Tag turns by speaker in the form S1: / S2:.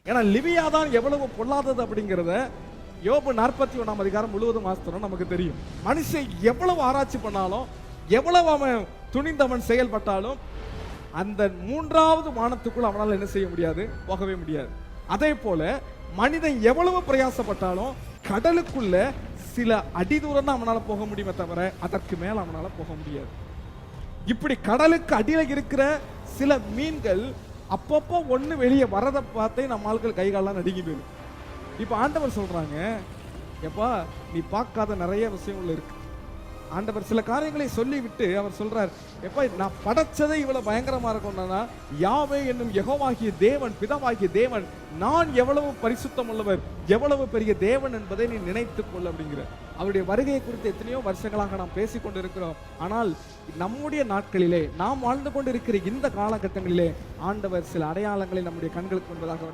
S1: ஏன்னா லிபியா தான் எவ்வளவு பொல்லாதது அப்படிங்கிறத யோபு 41 அதிகாரம் முழுவதும் வாசித்தோம் நமக்கு தெரியும். மனுஷன் எவ்வளவு ஆராய்ச்சி பண்ணாலும், எவ்வளவு அவன் துணிந்தவன் செயல்பட்டாலும் அந்த மூன்றாவது வானத்துக்குள் அவனால் என்ன செய்ய முடியாது, போகவே முடியாது. அதே போல மனிதன் எவ்வளவு பிரயாசப்பட்டாலும் கடலுக்குள்ள சில அடி தூரம் தான் அவனால போக முடியுமே தவிர அதற்கு மேல அவனால போக முடியாது. இப்படி கடலுக்கு அடியில இருக்கிற சில மீன்கள் அப்பப்போ ஒண்ணு வெளியே வரதை பார்த்தே நம்ம ஆட்கள் கைகாலெல்லாம் நடுங்கி போயிடும். இப்ப ஆண்டவர் சொல்றாங்க, எப்பா நீ பார்க்காத நிறைய விஷயங்கள் இருக்கு. ஆண்டவர் சில காரியங்களை சொல்லிவிட்டு அவர் சொல்றார், எப்பா நான் படைச்சதை இவ்வளவு பயங்கரமா இருக்கும்னா யாவே என்னும் யெகோவாகிய தேவன், பிதாவாகிய தேவன் நான் எவ்வளவு பரிசுத்தம் உள்ளவர், எவ்வளவு பெரிய தேவன் என்பதை நீ நினைத்துக் கொள் அப்படிங்கிற. அவருடைய வருகையை குறித்து எத்தனையோ வருஷங்களாக நாம் பேசிக் கொண்டிருக்கிறோம். ஆனால் நம்முடைய நாட்களிலே நாம் வாழ்ந்து கொண்டிருக்கிற இந்த காலகட்டங்களிலே ஆண்டவர் சில அடையாளங்களை நம்முடைய கண்களுக்கு முன்பதாக